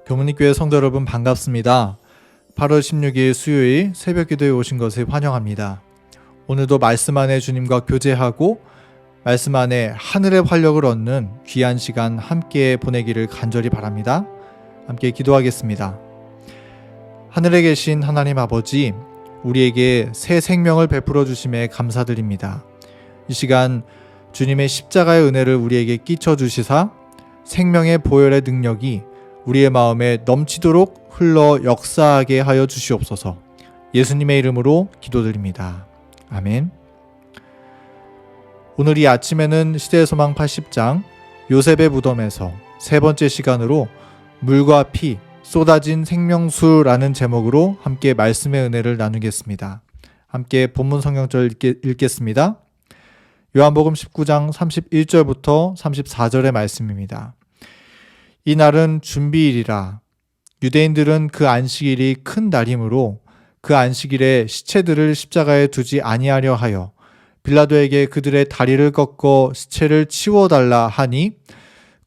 교문익교회 성도 여러분 반갑습니다. 8월 16일 수요일 새벽기도에 오신 것을 환영합니다. 오늘도 말씀 안에 주님과 교제하고 말씀 안에 하늘의 활력을 얻는 귀한 시간 함께 보내기를 간절히 바랍니다. 함께 기도하겠습니다. 하늘에 계신 하나님 아버지, 우리에게 새 생명을 베풀어 주심에 감사드립니다. 이 시간 주님의 십자가의 은혜를 우리에게 끼쳐 주시사 생명의 보혈의 능력이 우리의 마음에 넘치도록 흘러 역사하게 하여 주시옵소서. 예수님의 이름으로 기도드립니다. 아멘. 오늘 이 아침에는 시대의 소망 80장 요셉의 무덤에서 세 번째 시간으로 물과 피 쏟아진 생명수라는 제목으로 함께 말씀의 은혜를 나누겠습니다. 함께 본문 성경절 읽겠습니다. 요한복음 19장 31절부터 34절의 말씀입니다. 이날은 준비일이라. 유대인들은 그 안식일이 큰 날이므로 그 안식일에 시체들을 십자가에 두지 아니하려 하여 빌라도에게 그들의 다리를 꺾어 시체를 치워달라 하니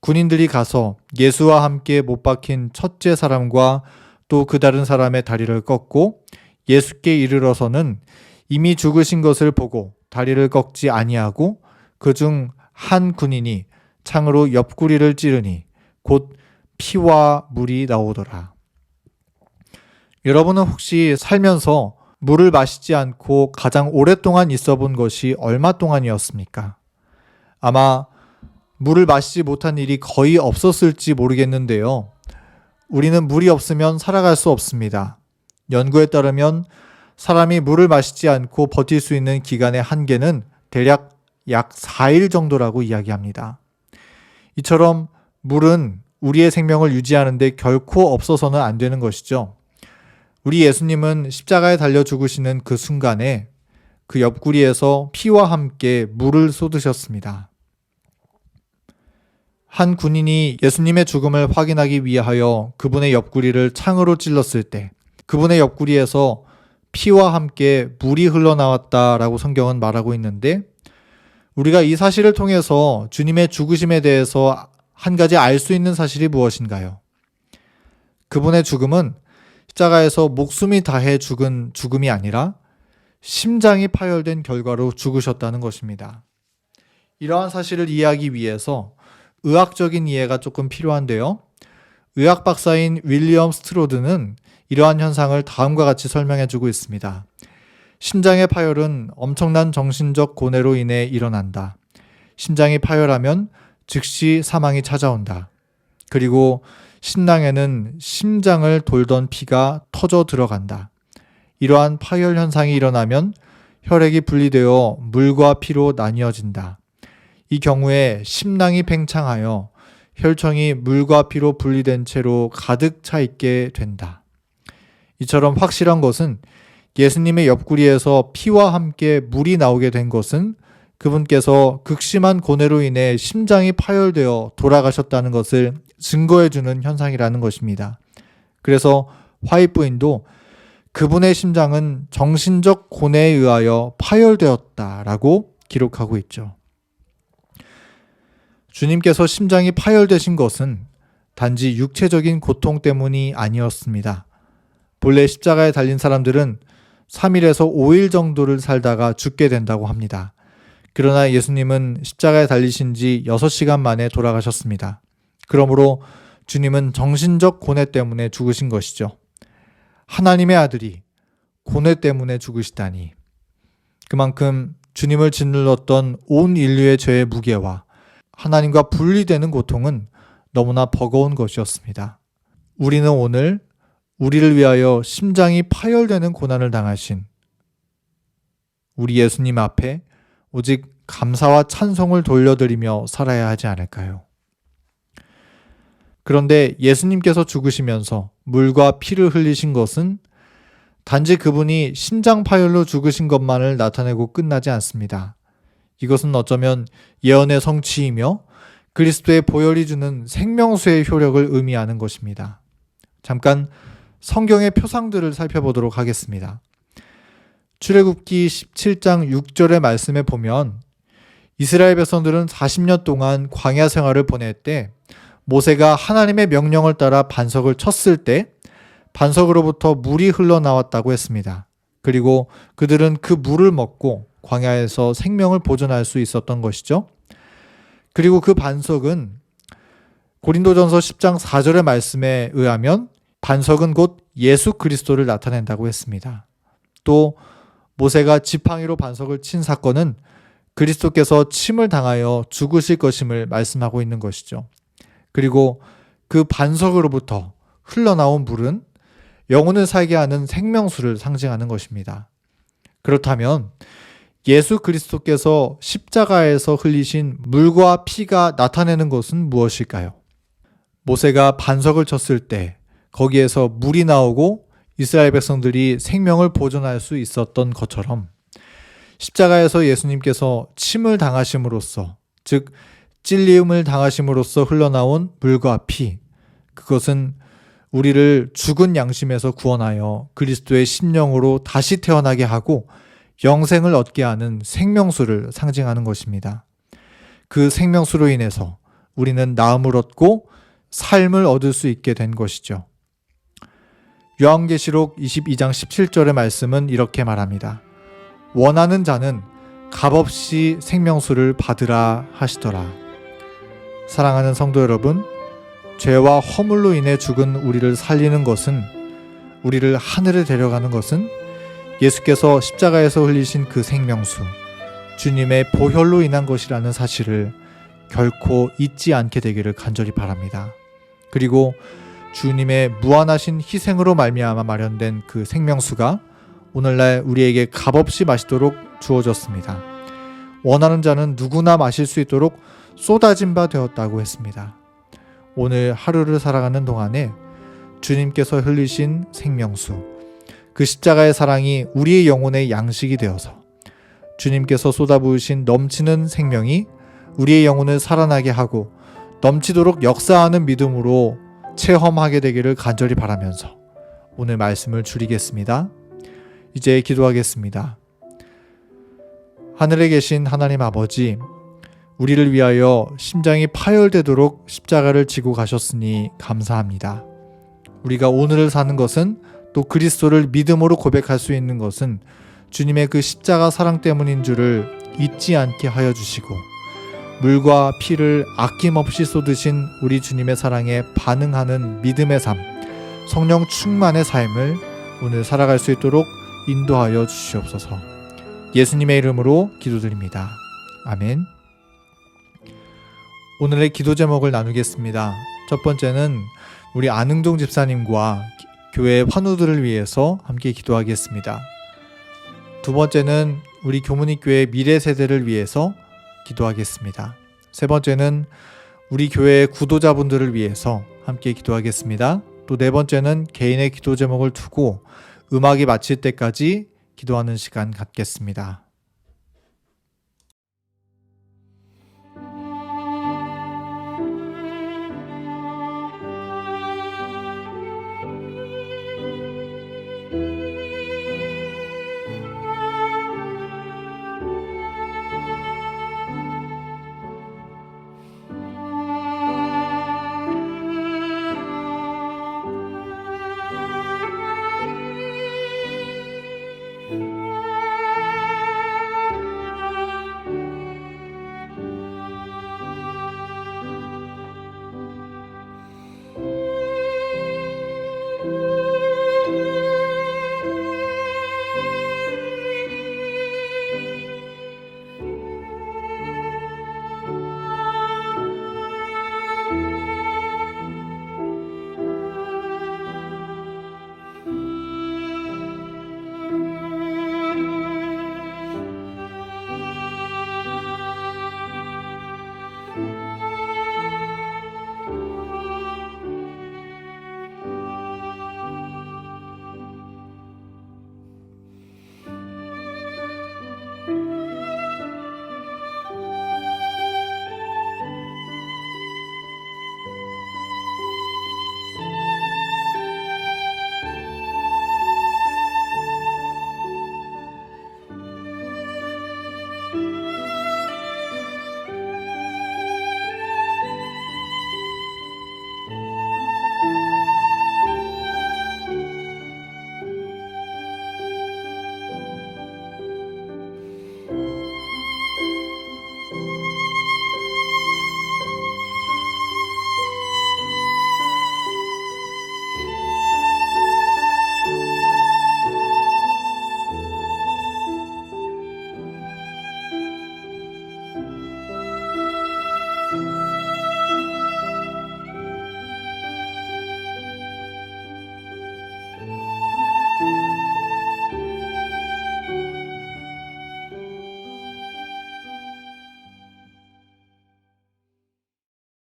군인들이 가서 예수와 함께 못 박힌 첫째 사람과 또 그 다른 사람의 다리를 꺾고 예수께 이르러서는 이미 죽으신 것을 보고 다리를 꺾지 아니하고 그중 한 군인이 창으로 옆구리를 찌르니 곧 피와 물이 나오더라. 여러분은 혹시 살면서 물을 마시지 않고 가장 오랫동안 있어 본 것이 얼마 동안이었습니까? 아마 물을 마시지 못한 일이 거의 없었을지 모르겠는데요. 우리는 물이 없으면 살아갈 수 없습니다. 연구에 따르면 사람이 물을 마시지 않고 버틸 수 있는 기간의 한계는 대략 약 4일 정도라고 이야기합니다. 이처럼 물은 우리의 생명을 유지하는 데 결코 없어서는 안 되는 것이죠. 우리 예수님은 십자가에 달려 죽으시는 그 순간에 그 옆구리에서 피와 함께 물을 쏟으셨습니다. 한 군인이 예수님의 죽음을 확인하기 위하여 그분의 옆구리를 창으로 찔렀을 때 그분의 옆구리에서 피와 함께 물이 흘러나왔다라고 성경은 말하고 있는데, 우리가 이 사실을 통해서 주님의 죽으심에 대해서 한 가지 알 수 있는 사실이 무엇인가요? 그분의 죽음은 십자가에서 목숨이 다해 죽은 죽음이 아니라 심장이 파열된 결과로 죽으셨다는 것입니다. 이러한 사실을 이해하기 위해서 의학적인 이해가 조금 필요한데요. 의학 박사인 윌리엄 스트로드는 이러한 현상을 다음과 같이 설명해주고 있습니다. 심장의 파열은 엄청난 정신적 고뇌로 인해 일어난다. 심장이 파열하면 즉시 사망이 찾아온다. 그리고 신낭에는 심장을 돌던 피가 터져 들어간다. 이러한 파열 현상이 일어나면 혈액이 분리되어 물과 피로 나뉘어진다. 이 경우에 심낭이 팽창하여 혈청이 물과 피로 분리된 채로 가득 차 있게 된다. 이처럼 확실한 것은 예수님의 옆구리에서 피와 함께 물이 나오게 된 것은 그분께서 극심한 고뇌로 인해 심장이 파열되어 돌아가셨다는 것을 증거해주는 현상이라는 것입니다. 그래서 화이트 부인도 그분의 심장은 정신적 고뇌에 의하여 파열되었다라고 기록하고 있죠. 주님께서 심장이 파열되신 것은 단지 육체적인 고통 때문이 아니었습니다. 본래 십자가에 달린 사람들은 3일에서 5일 정도를 살다가 죽게 된다고 합니다. 그러나 예수님은 십자가에 달리신 지 6시간 만에 돌아가셨습니다. 그러므로 주님은 정신적 고뇌 때문에 죽으신 것이죠. 하나님의 아들이 고뇌 때문에 죽으시다니. 그만큼 주님을 짓눌렀던 온 인류의 죄의 무게와 하나님과 분리되는 고통은 너무나 버거운 것이었습니다. 우리는 오늘 우리를 위하여 심장이 파열되는 고난을 당하신 우리 예수님 앞에 오직 감사와 찬송을 돌려드리며 살아야 하지 않을까요? 그런데 예수님께서 죽으시면서 물과 피를 흘리신 것은 단지 그분이 심장 파열로 죽으신 것만을 나타내고 끝나지 않습니다. 이것은 어쩌면 예언의 성취이며 그리스도의 보혈이 주는 생명수의 효력을 의미하는 것입니다. 잠깐 성경의 표상들을 살펴보도록 하겠습니다. 출애굽기 17장 6절의 말씀에 보면 이스라엘 백성들은 40년 동안 광야 생활을 보낼 때 모세가 하나님의 명령을 따라 반석을 쳤을 때 반석으로부터 물이 흘러나왔다고 했습니다. 그리고 그들은 그 물을 먹고 광야에서 생명을 보존할 수 있었던 것이죠. 그리고 그 반석은 고린도전서 10장 4절의 말씀에 의하면 반석은 곧 예수 그리스도를 나타낸다고 했습니다. 또 모세가 지팡이로 반석을 친 사건은 그리스도께서 침을 당하여 죽으실 것임을 말씀하고 있는 것이죠. 그리고 그 반석으로부터 흘러나온 물은 영혼을 살게 하는 생명수를 상징하는 것입니다. 그렇다면 예수 그리스도께서 십자가에서 흘리신 물과 피가 나타내는 것은 무엇일까요? 모세가 반석을 쳤을 때 거기에서 물이 나오고 이스라엘 백성들이 생명을 보존할 수 있었던 것처럼 십자가에서 예수님께서 침을 당하심으로써, 즉 찔림을 당하심으로써 흘러나온 물과 피, 그것은 우리를 죽은 양심에서 구원하여 그리스도의 심령으로 다시 태어나게 하고 영생을 얻게 하는 생명수를 상징하는 것입니다. 그 생명수로 인해서 우리는 나음을 얻고 삶을 얻을 수 있게 된 것이죠. 요한계시록 22장 17절의 말씀은 이렇게 말합니다. 원하는 자는 값없이 생명수를 받으라 하시더라. 사랑하는 성도 여러분, 죄와 허물로 인해 죽은 우리를 살리는 것은, 우리를 하늘에 데려가는 것은 예수께서 십자가에서 흘리신 그 생명수, 주님의 보혈로 인한 것이라는 사실을 결코 잊지 않게 되기를 간절히 바랍니다. 그리고 주님의 무한하신 희생으로 말미암아 마련된 그 생명수가 오늘날 우리에게 값없이 마시도록 주어졌습니다. 원하는 자는 누구나 마실 수 있도록 쏟아진 바 되었다고 했습니다. 오늘 하루를 살아가는 동안에 주님께서 흘리신 생명수, 그 십자가의 사랑이 우리의 영혼의 양식이 되어서 주님께서 쏟아부으신 넘치는 생명이 우리의 영혼을 살아나게 하고 넘치도록 역사하는 믿음으로 체험하게 되기를 간절히 바라면서 오늘 말씀을 줄이겠습니다. 이제 기도하겠습니다. 하늘에 계신 하나님 아버지, 우리를 위하여 심장이 파열되도록 십자가를 지고 가셨으니 감사합니다. 우리가 오늘을 사는 것은, 또 그리스도를 믿음으로 고백할 수 있는 것은 주님의 그 십자가 사랑 때문인 줄을 잊지 않게 하여 주시고, 물과 피를 아낌없이 쏟으신 우리 주님의 사랑에 반응하는 믿음의 삶, 성령 충만의 삶을 오늘 살아갈 수 있도록 인도하여 주시옵소서. 예수님의 이름으로 기도드립니다. 아멘. 오늘의 기도 제목을 나누겠습니다. 첫 번째는 우리 안흥동 집사님과 교회 환우들을 위해서 함께 기도하겠습니다. 두 번째는 우리 교문익교회 미래 세대를 위해서 기도하겠습니다. 세 번째는 우리 교회 구도자분들을 위해서 함께 기도하겠습니다. 또 네 번째는 개인의 기도 제목을 두고 음악이 마칠 때까지 기도하는 시간 갖겠습니다.